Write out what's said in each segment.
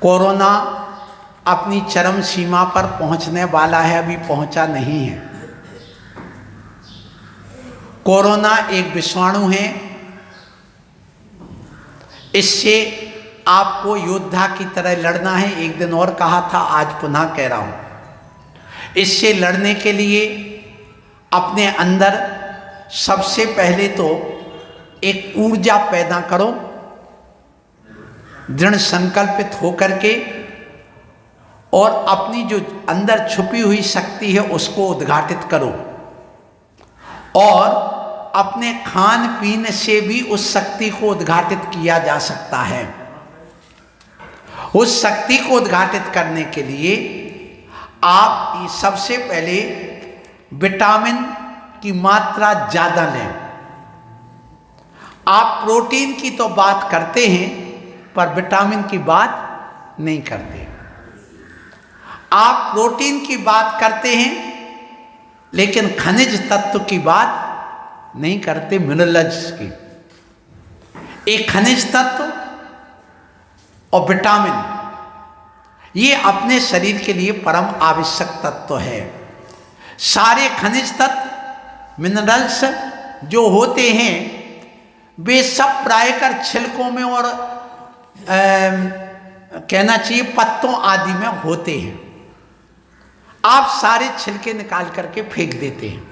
Corona अपनी चरम सीमा पर पहुंचने वाला है, अभी पहुंचा नहीं है। कोरोना एक विषाणु है, इससे आपको योद्धा की तरह लड़ना है। एक दिन और कहा था, आज पुनः कह रहा हूं। इससे लड़ने के लिए अपने अंदर सबसे पहले तो एक ऊर्जा पैदा करो, दृढ़ संकल्पित होकर के, और अपनी जो अंदर छुपी हुई शक्ति है उसको उद्घाटित करो, और अपने खान पीन से भी उस शक्ति को उद्घाटित किया जा सकता है। उस शक्ति को उद्घाटित करने के लिए आप सबसे पहले विटामिन की मात्रा ज्यादा लें। आप प्रोटीन की तो बात करते हैं पर विटामिन की बात नहीं करते। आप प्रोटीन की बात करते हैं लेकिन खनिज तत्व की बात नहीं करते, मिनरल्स की। एक खनिज तत्व और विटामिन, ये अपने शरीर के लिए परम आवश्यक तत्व है। सारे खनिज तत्व, मिनरल्स जो होते हैं वे सब प्रायकर छिलकों में और कहना चाहिए पत्तों आदि में होते हैं। आप सारे छिलके निकाल करके फेंक देते हैं,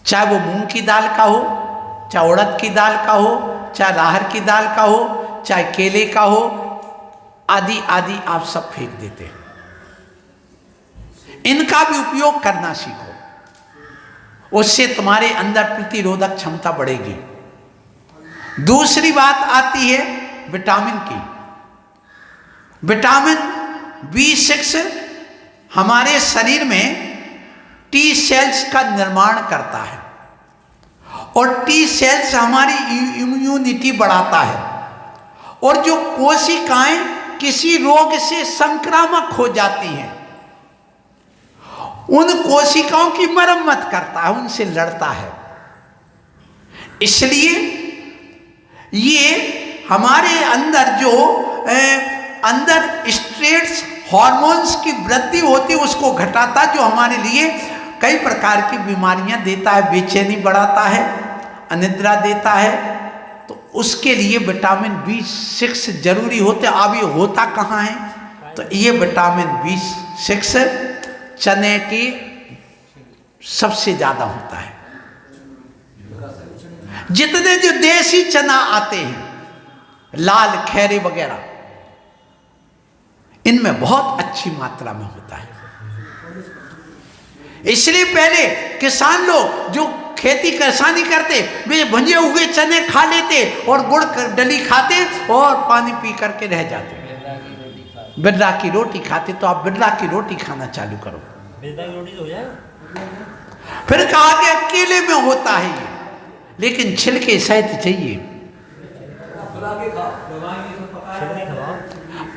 चाहे वो मूंग की दाल का हो, चाहे उड़द की दाल का हो, चाहे राहर की दाल का हो, चाहे केले का हो, आदि आदि आप सब फेंक देते हैं। इनका भी उपयोग करना सीखो, उससे तुम्हारे अंदर प्रतिरोधक क्षमता बढ़ेगी। दूसरी बात आती है विटामिन की। विटामिन B6 हमारे शरीर में टी सेल्स का निर्माण करता है, और टी सेल्स हमारी इम्यूनिटी बढ़ाता है, और जो कोशिकाएं किसी रोग से संक्रामक हो जाती हैं उन कोशिकाओं की मरम्मत करता है, उनसे लड़ता है। इसलिए ये हमारे अंदर जो अंदर स्ट्रेस हार्मोन्स की वृद्धि होती है उसको घटाता, जो हमारे लिए कई प्रकार की बीमारियां देता है, बेचैनी बढ़ाता है, अनिद्रा देता है। तो उसके लिए विटामिन B6 जरूरी होते। अब ये होता कहाँ है? तो ये विटामिन B6 चने की सबसे ज्यादा होता है। जितने जो देसी चना आते हैं, लाल खैरे वगैरह, इनमें बहुत अच्छी मात्रा में होता है। इसलिए पहले किसान लोग जो खेती किसानी करते वे भुंजे हुए चने खा लेते और गुड़ डली खाते और पानी पी करके रह जाते। बिरला की रोटी खाते, तो आप बिरला की रोटी खाना चालू करो। बिरला की रोटी तो हो जाएगा। फिर कहा कि अकेले में होता है ये, लेकिन छिलके सहित चाहिए।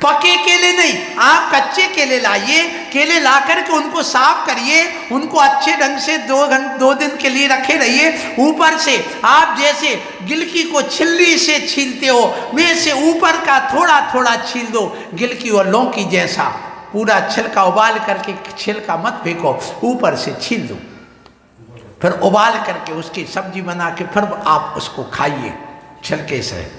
पके केले नहीं, आप कच्चे केले लाइए, केले ला करके उनको साफ करिए, उनको अच्छे ढंग से 2 दिन के लिए रखे रहिए। ऊपर से आप जैसे गिलकी को छिल्ली से छीलते हो, में से ऊपर का थोड़ा थोड़ा छील दो, गिलकी और लौकी जैसा। पूरा छिलका उबाल करके, छिलका मत फेंको, ऊपर से छील दो, फिर उबाल करके उसकी सब्जी बना के फिर आप उसको खाइए छिलके से।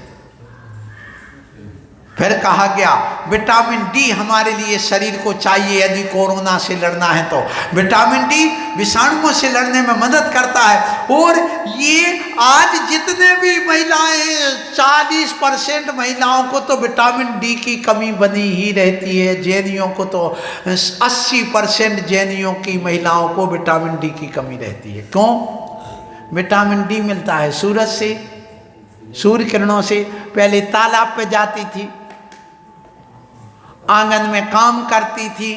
फिर कहा गया विटामिन D हमारे लिए शरीर को चाहिए यदि कोरोना से लड़ना है तो। विटामिन D विषाणुओं से लड़ने में मदद करता है। और ये आज जितने भी महिलाएं, 40% महिलाओं को तो विटामिन D की कमी बनी ही रहती है। जैनियों को तो 80% जैनियों की महिलाओं को विटामिन D की कमी रहती है। क्यों? विटामिन D मिलता है सूरज से, सूर्य किरणों से। पहले तालाब पे जाती थी, आंगन में काम करती थी,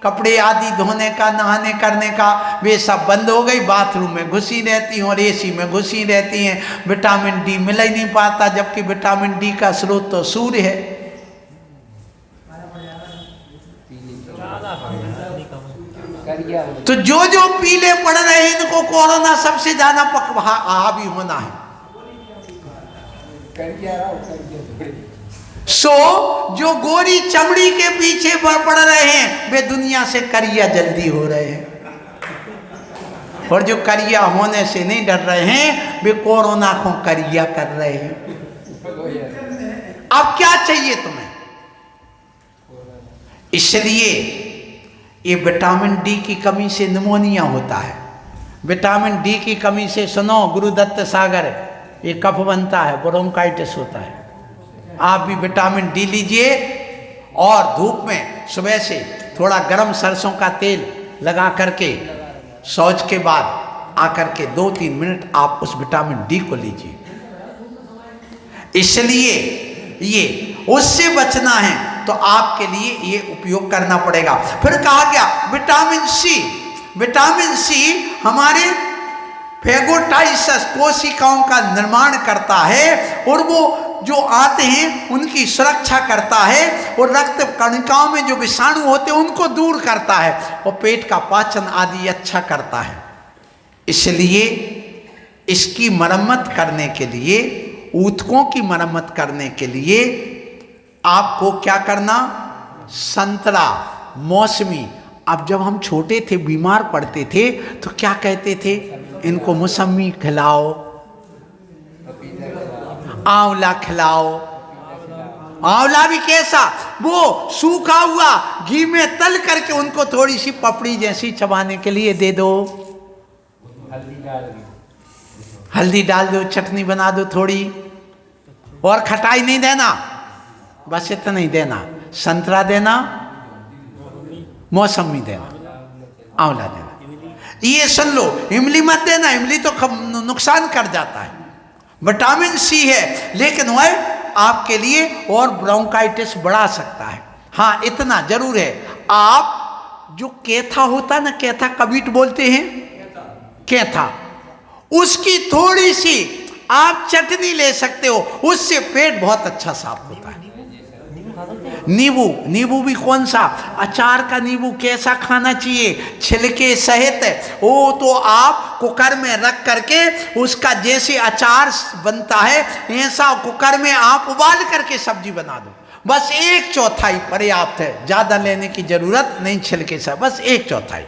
कपड़े आदि धोने का, नहाने करने का, वे सब बंद हो गई। बाथरूम में घुसी रहती हैं और AC में घुसी रहती हैं। विटामिन D मिल ही नहीं पाता, जबकि विटामिन D का स्रोत तो सूर्य है। तो जो जो पीले पड़ रहे हैं इनको कोरोना सबसे ज्यादा हावी होना है। सो जो गोरी चमड़ी के पीछे पड़ रहे हैं वे दुनिया से करिया जल्दी हो रहे हैं, और जो करिया होने से नहीं डर रहे हैं वे कोरोना को करिया कर रहे हैं। अब क्या चाहिए तुम्हें? इसलिए ये विटामिन डी की कमी से निमोनिया होता है, विटामिन डी की कमी से, सुनो गुरुदत्त सागर, ये कफ बनता है, ब्रोंकाइटिस होता है। आप भी विटामिन डी लीजिए और धूप में सुबह से थोड़ा गरम सरसों का तेल लगा करके शौच के बाद आकर के 2-3 मिनट आप उस विटामिन डी को लीजिए। इसलिए ये उससे बचना है तो आपके लिए ये उपयोग करना पड़ेगा। फिर कहा गया विटामिन सी, विटामिन सी हमारे फेगोटाइटिस कोशिकाओं का निर्माण करता है और वो जो आते हैं उनकी सुरक्षा करता है, और रक्त कणिकाओं में जो विषाणु होते हैं उनको दूर करता है, और पेट का पाचन आदि अच्छा करता है। इसलिए इसकी मरम्मत करने के लिए, ऊतकों की मरम्मत करने के लिए आपको क्या करना? संतरा, मौसमी। अब जब हम छोटे थे बीमार पड़ते थे तो क्या कहते थे? इनको मौसमी खिलाओ, आंवला खिलाओ। आंवला भी कैसा? वो सूखा हुआ घी में तल करके उनको थोड़ी सी पपड़ी जैसी चबाने के लिए दे दो, हल्दी डाल दो, चटनी बना दो थोड़ी, और खटाई नहीं देना, बस इतना ही देना। संतरा देना, मौसमी देना, आंवला देना। ये सुन लो, इमली मत देना, इमली तो नुकसान कर जाता है। विटामिन सी है लेकिन वह आपके लिए और ब्रोंकाइटिस बढ़ा सकता है। हाँ, इतना जरूर है, आप जो कैथा होता ना, कैथा कबीट बोलते हैं, कैथा, उसकी थोड़ी सी आप चटनी ले सकते हो, उससे पेट बहुत अच्छा साफ होता है। नींबू, नींबू भी कौन सा? अचार का नींबू कैसा खाना चाहिए? छिलके सहित। वो तो आप कुकर में रख करके उसका जैसे अचार बनता है ऐसा कुकर में आप उबाल करके सब्जी बना दो, बस 1/4 पर्याप्त है, ज़्यादा लेने की जरूरत नहीं। छिलके से बस 1/4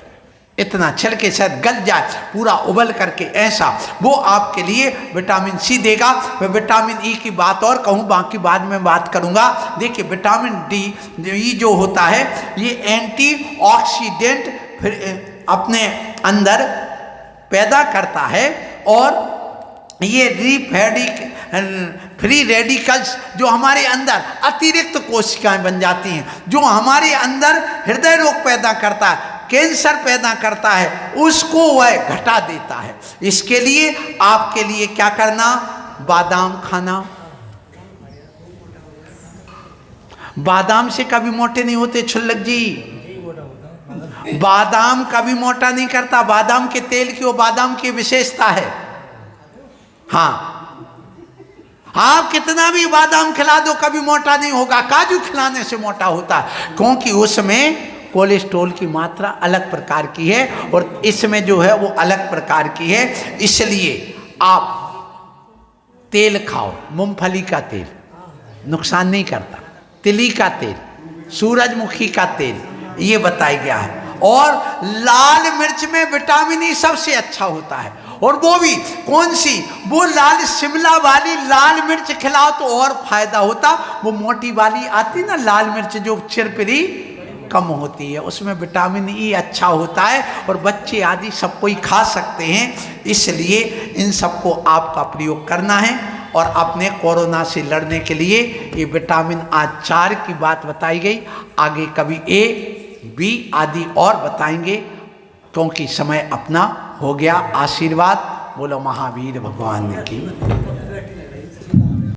इतना छिलके शायद गल जाए पूरा उबल करके, ऐसा वो आपके लिए विटामिन सी देगा। मैं विटामिन ई की बात और कहूँ, बाकी बाद में बात करूँगा। देखिए विटामिन डी ई जो होता है ये एंटीऑक्सीडेंट फिर अपने अंदर पैदा करता है, और ये फ्री रेडिकल्स जो हमारे अंदर अतिरिक्त कोशिकाएं बन जाती हैं, जो हमारे अंदर हृदय रोग पैदा करता है, कैंसर पैदा करता है, उसको वह घटा देता है। इसके लिए आपके लिए क्या करना? बादाम खाना। बादाम से कभी मोटे नहीं होते छुल्लक जी, बादाम कभी मोटा नहीं करता। बादाम के तेल की वो बादाम की विशेषता है। हाँ, आप कितना भी बादाम खिला दो कभी मोटा नहीं होगा। काजू खिलाने से मोटा होता है, क्योंकि उसमें कोलेस्ट्रॉल की मात्रा अलग प्रकार की है और इसमें जो है वो अलग प्रकार की है। इसलिए आप तेल खाओ, मूंगफली का तेल नुकसान नहीं करता, तिली का तेल, सूरजमुखी का तेल, ये बताया गया है। और लाल मिर्च में विटामिन ई सबसे अच्छा होता है, और वो भी कौन सी? वो लाल शिमला वाली लाल मिर्च खिलाओ तो और फायदा होता। वो मोटी वाली आती ना लाल मिर्च जो चिरपिरी कम होती है, उसमें विटामिन ई अच्छा होता है, और बच्चे आदि सब कोई खा सकते हैं। इसलिए इन सबको आपका प्रयोग करना है। और अपने कोरोना से लड़ने के लिए ये विटामिन आज 4 की बात बताई गई, आगे कभी ए बी आदि और बताएंगे, क्योंकि समय अपना हो गया। आशीर्वाद बोलो महावीर भगवान की।